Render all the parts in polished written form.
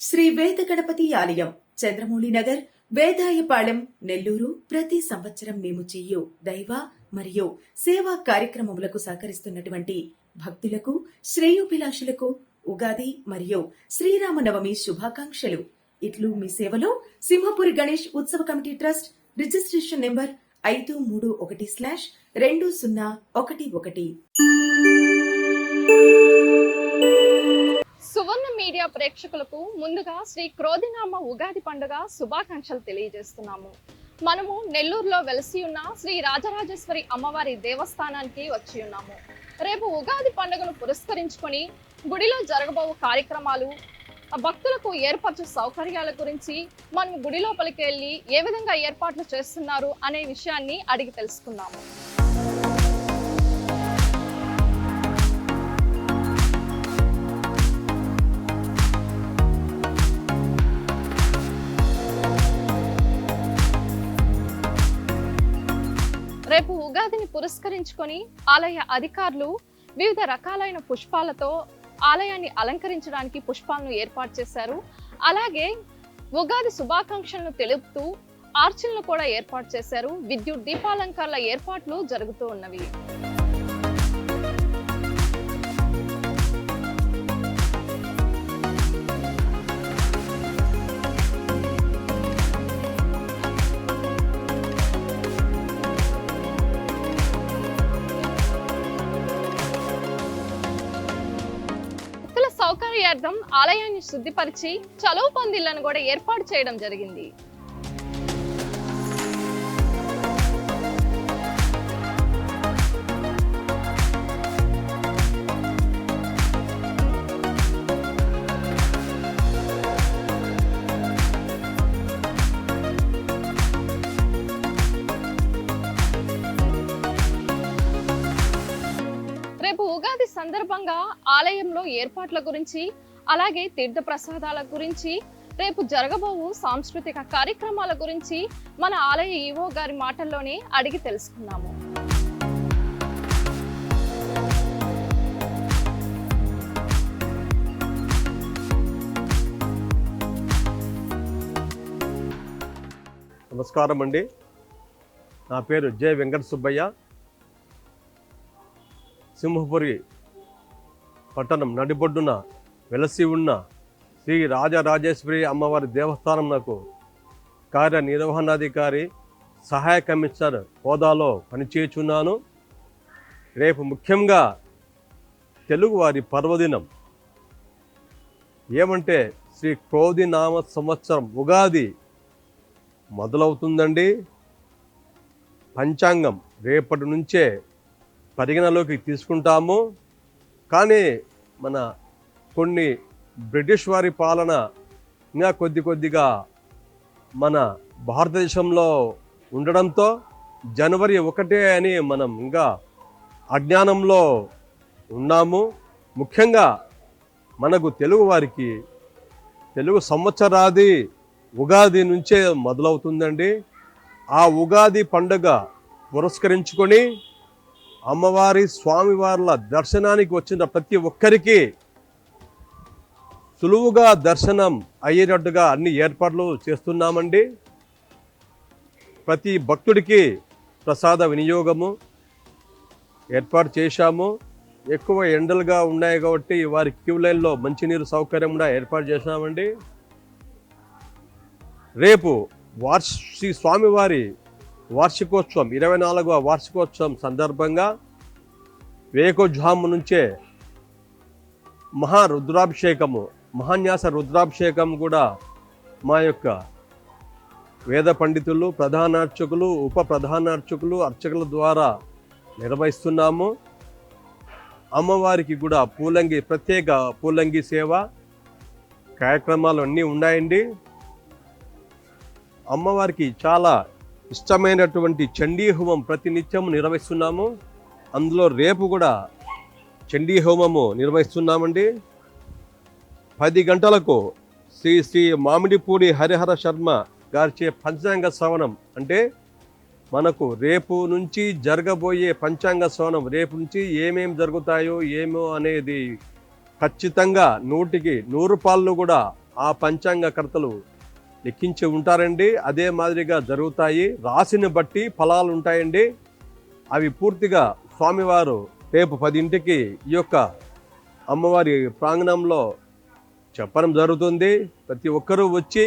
శ్రీ వేద గణపతి ఆలయం, చంద్రమౌళి నగర్, వేదాయపాళెం, నెల్లూరు. ప్రతి సంవత్సరం మేము చేయు దైవ మరియు సేవా కార్యక్రమములకు సహకరిస్తున్నటువంటి భక్తులకు, శ్రేయోభిలాషులకు ఉగాది మరియు శ్రీరామనవమి శుభాకాంక్షలు. ఇట్లు మీ సేవలో సింహపురి గణేష్ ఉత్సవ కమిటీ ట్రస్ట్. Registration number 531/2011. సువర్ణ మీడియా ప్రేక్షకులకు ముందుగా శ్రీ క్రోధినామ ఉగాది పండుగ శుభాకాంక్షలు తెలియజేస్తున్నాము. మనము నెల్లూరులో వెలసి ఉన్న శ్రీ రాజరాజేశ్వరి అమ్మవారి దేవస్థానానికి వచ్చి ఉన్నాము. రేపు ఉగాది పండుగను పురస్కరించుకొని గుడిలో జరగబోవు కార్యక్రమాలు, భక్తులకు ఏర్పరచు సౌకర్యాల గురించి మనం గుడి లోపలికి వెళ్ళి ఏ విధంగా ఏర్పాట్లు చేస్తున్నారు అనే విషయాన్ని అడిగి తెలుసుకుందాము. రేపు ఉగాదిని పురస్కరించుకొని ఆలయ అధికారులు వివిధ రకాలైన పుష్పాలతో ఆలయాన్ని అలంకరించడానికి పుష్పాలను ఏర్పాటు చేశారు. అలాగే ఉగాది శుభాకాంక్షలను తెలుపుతూ ఆర్చనలు కూడా ఏర్పాటు చేశారు. విద్యుత్ దీపాలంకరణ ఏర్పాట్లు జరుగుతూ ఉన్నవి. సౌకర్యార్థం ఆలయాన్ని శుద్ధిపరిచి చలువ పందిళ్లను కూడా ఏర్పాటు చేయడం జరిగింది. రేపు ఉగాది సందర్భంగా ఆలయంలో ఏర్పాట్ల గురించి, అలాగే తీర్థ ప్రసాదాల గురించి, రేపు జరగబోవు సాంస్కృతిక కార్యక్రమాల గురించి మన ఆలయ ఈవో గారి మాటల్లోనే అడిగి తెలుసుకున్నాము. నమస్కారం అండి. నా పేరు జె వెంకట సుబ్బయ్య. సింహపురి పట్టణం నడిబొడ్డున వెలసి ఉన్న శ్రీ రాజరాజేశ్వరి అమ్మవారి దేవస్థానం నాకు కార్యనిర్వహణాధికారి, సహాయ కమిషనర్ హోదాలో పనిచేయుచున్నాను. రేపు ముఖ్యంగా తెలుగువారి పర్వదినం ఏమంటే శ్రీ క్రోధినామ సంవత్సరం ఉగాది మొదలవుతుందండి. పంచాంగం రేపటి నుంచే పరిగణలోకి తీసుకుంటాము. కానీ మన కొన్ని బ్రిటిష్ వారి పాలన ఇంకా కొద్దిగా మన భారతదేశంలో ఉండడంతో జనవరి 1 అని మనం ఇంకా అజ్ఞానంలో ఉన్నాము. ముఖ్యంగా మనకు తెలుగు వారికి తెలుగు సంవత్సరాది ఉగాది నుంచే మొదలవుతుందండి. ఆ ఉగాది పండుగ పురస్కరించుకొని అమ్మవారి స్వామివార్ల దర్శనానికి వచ్చిన ప్రతి ఒక్కరికి సులువుగా దర్శనం అయ్యేటట్టుగా అన్ని ఏర్పాట్లు చేస్తున్నామండి. ప్రతి భక్తుడికి ప్రసాద వినియోగము ఏర్పాటు చేశాము. ఎక్కువ ఎండలుగా ఉన్నాయి కాబట్టి వారి క్యూ లైన్లో మంచినీరు సౌకర్యం కూడా ఏర్పాటు చేశామండి. రేపు శ్రీ స్వామివారి వార్షికోత్సవం 24వ వార్షికోత్సవం సందర్భంగా వేకోజాము నుంచే మహాన్యాస రుద్రాభిషేకం కూడా మా యొక్క వేద పండితులు, ప్రధానార్చకులు, ఉప ప్రధానార్చకులు, అర్చకుల ద్వారా నిర్వహిస్తున్నాము. అమ్మవారికి కూడా ప్రత్యేక పూలంగి సేవ కార్యక్రమాలు అన్నీ ఉన్నాయండి. అమ్మవారికి చాలా ఇష్టమైనటువంటి చండీ హోమం ప్రతి నిత్యము నిర్వహిస్తున్నాము. అందులో రేపు కూడా చండీ హోమము నిర్వహిస్తున్నామండి. 10 గంటలకు శ్రీ మామిడిపూడి హరిహర శర్మ గారిచే పంచాంగ శ్రవణం, అంటే మనకు రేపు నుంచి జరగబోయే పంచాంగ శ్రవణం, రేపు నుంచి ఏమేం జరుగుతాయో ఏమో అనేది ఖచ్చితంగా 100కి 100 పాళ్ళు కూడా ఆ పంచాంగకర్తలు లెక్కించి ఉంటారండి. అదే మాదిరిగా జరుగుతాయి. రాశిని బట్టి ఫలాలు ఉంటాయండి. అవి పూర్తిగా స్వామివారు రేపు 10ంటికి ఈ యొక్క అమ్మవారి ప్రాంగణంలో చెప్పడం జరుగుతుంది. ప్రతి ఒక్కరూ వచ్చి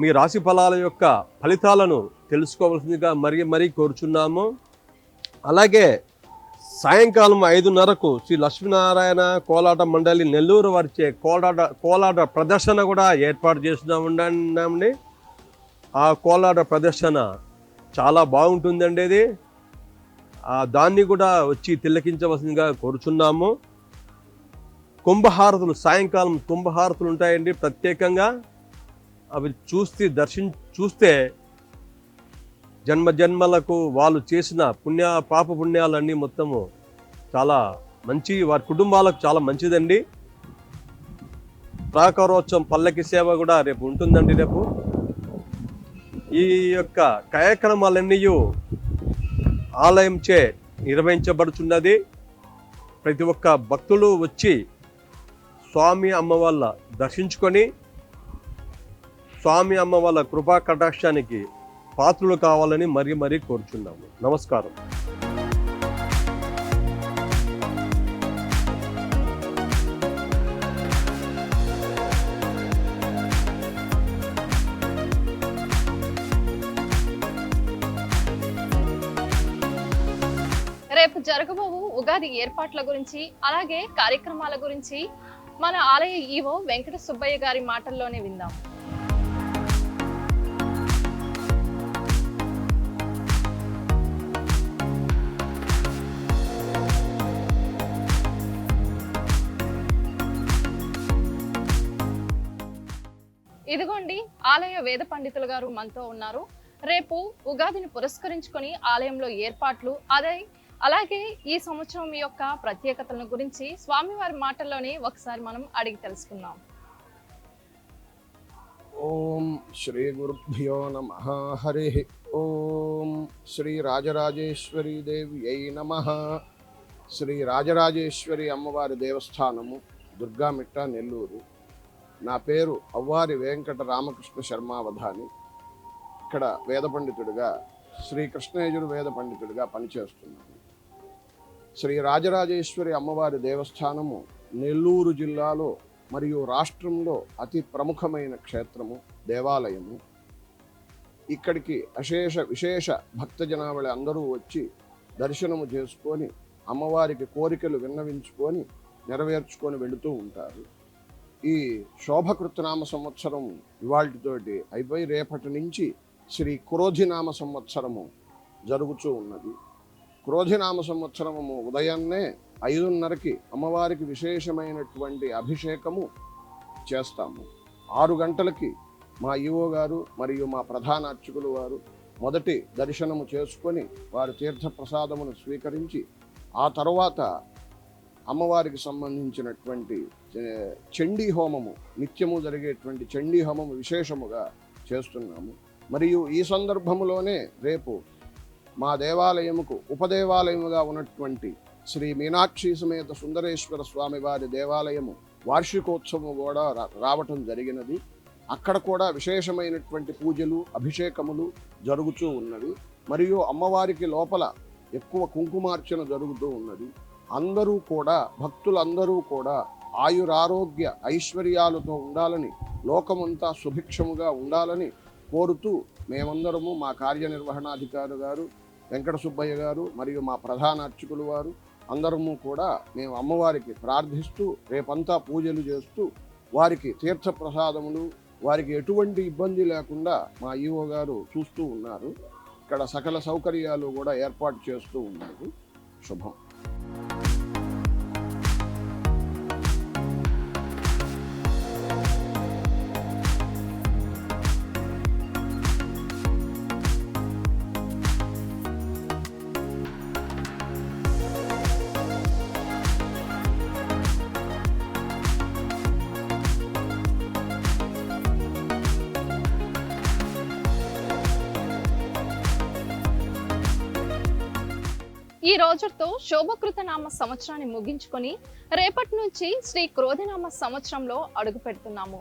మీ రాశి ఫలాల యొక్క ఫలితాలను తెలుసుకోవాల్సిందిగా మరీ కోరుచున్నాము. అలాగే సాయంకాలం 5:30కు శ్రీ లక్ష్మీనారాయణ కోలాట మండలి నెల్లూరు వారిచే కోలాట ప్రదర్శన కూడా ఏర్పాటు చేస్తున్నామండి. ఆ కోలాట ప్రదర్శన చాలా బాగుంటుందండి. ఇది దాన్ని కూడా వచ్చి తిలకించవలసిందిగా కోరుచున్నాము. కుంభహారతులు సాయంకాలం కుంభహారతులు ఉంటాయండి. ప్రత్యేకంగా అవి చూస్తే జన్మలకు వాళ్ళు చేసిన పాప పుణ్యాలన్నీ మొత్తము చాలా మంచి, వారి కుటుంబాలకు చాలా మంచిదండి. ప్రాకారోత్సవం పల్లకి సేవ కూడా రేపు ఉంటుందండి. రేపు ఈ యొక్క కార్యక్రమాలన్నీ ఆలయంచే నిర్వహించబడుచున్నది. ప్రతి ఒక్క భక్తులు వచ్చి స్వామి అమ్మవాళ్ళ దర్శించుకొని స్వామి అమ్మ వాళ్ళ కృపా కటాక్షానికి పాత్రలు కావాలని మరీ కోరుచున్నాము. నమస్కారం. రేపు జరగబోవు ఉగాది ఏర్పాట్ల గురించి అలాగే కార్యక్రమాల గురించి మన ఆలయ ఈవో వెంకట సుబ్బయ్య గారి మాటల్లోనే విందాం. ఇదిగోండి, ఆలయ వేద పండితులు గారు మనతో ఉన్నారు. రేపు ఉగాదిని పురస్కరించుకొని ఆలయంలో ఏర్పాట్లు అలాగే ఈ సంవత్సరం యొక్క ప్రత్యేకతలను గురించి స్వామివారి మాటల్లోనే ఒకసారి మనం అడిగి తెలుసుకుందాం. ఓం శ్రీ గురుభ్యో నమః. హరి ఓం శ్రీ రాజరాజేశ్వరి దేవ్యై నమః. శ్రీ రాజరాజేశ్వరి అమ్మవారి దేవస్థానము, దుర్గామిట్ట, నెల్లూరు. నా పేరు అవ్వారి వెంకట రామకృష్ణ శర్మావధాని. ఇక్కడ వేద పండితుడిగా, శ్రీ కృష్ణయజుర్వేద పండితుడిగా పనిచేస్తున్నాను. శ్రీ రాజరాజేశ్వరి అమ్మవారి దేవస్థానము నెల్లూరు జిల్లాలో మరియు రాష్ట్రంలో అతి ప్రముఖమైన క్షేత్రము, దేవాలయము. ఇక్కడికి విశేష భక్త జనావళి అందరూ వచ్చి దర్శనము చేసుకొని అమ్మవారికి కోరికలు విన్నవించుకొని నెరవేర్చుకొని వెళుతూ ఉంటారు. ఈ శోభకృతనామ సంవత్సరం ఇవాళ్టితోటి అయిపోయి రేపటి నుంచి శ్రీ క్రోధినామ సంవత్సరము జరుగుతూ ఉన్నది. క్రోధినామ సంవత్సరము ఉదయాన్నే 5:30కి అమ్మవారికి విశేషమైనటువంటి అభిషేకము చేస్తాము. 6 గంటలకి మా ఈవో గారు మరియు మా ప్రధాన అర్చకులు వారు మొదటి దర్శనము చేసుకొని వారి తీర్థప్రసాదమును స్వీకరించి ఆ తర్వాత అమ్మవారికి సంబంధించినటువంటి చండీ హోమము, నిత్యము జరిగేటువంటి చండీ హోమము విశేషముగా చేస్తున్నాము. మరియు ఈ సందర్భములోనే రేపు మా దేవాలయముకు ఉపదేవాలయముగా ఉన్నటువంటి శ్రీ మీనాక్షి సమేత సుందరేశ్వర స్వామి వారి దేవాలయము వార్షికోత్సవం కూడా రావటం జరిగినది. అక్కడ కూడా విశేషమైనటువంటి పూజలు, అభిషేకములు జరుగుతూ ఉన్నవి. మరియు అమ్మవారికి లోపల ఎక్కువ కుంకుమార్చన జరుగుతూ ఉన్నది. అందరూ కూడా, భక్తులందరూ కూడా ఆయురారోగ్య ఐశ్వర్యాలతో ఉండాలని, లోకమంతా సుభిక్షముగా ఉండాలని కోరుతూ మేమందరము, మా కార్యనిర్వహణాధికారి గారు వెంకట సుబ్బయ్య గారు మరియు మా ప్రధాన అర్చకులు వారు అందరము కూడా మేము అమ్మవారికి ప్రార్థిస్తూ రేపంతా పూజలు చేస్తూ వారికి తీర్థప్రసాదములు, వారికి ఎటువంటి ఇబ్బంది లేకుండా మా ఈవో గారు చూస్తూ ఉన్నారు. ఇక్కడ సకల సౌకర్యాలు కూడా ఏర్పాటు చేస్తూ ఉన్నారు. శుభం. ఈ రోజుతో శోభకృతనామ సంవత్సరాన్ని ముగించుకొని రేపటి నుంచి శ్రీ క్రోధినామ సంవత్సరంలో అడుగు పెడుతున్నాము.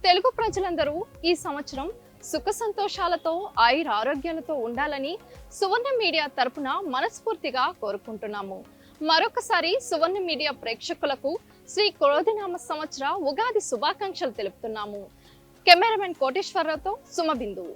తెలుగు ప్రజలందరూ ఈ సంవత్సరం సుఖ సంతోషాలతో ఆయురారోగ్యాలతో ఉండాలని సువర్ణ మీడియా తరపున మనస్ఫూర్తిగా కోరుకుంటున్నాము. మరొకసారి సువర్ణ మీడియా ప్రేక్షకులకు శ్రీ క్రోధినామ సంవత్సర ఉగాది శుభాకాంక్షలు తెలుపుతున్నాము. కెమెరామెన్ కోటేశ్వరరావుతో సుమబిందు.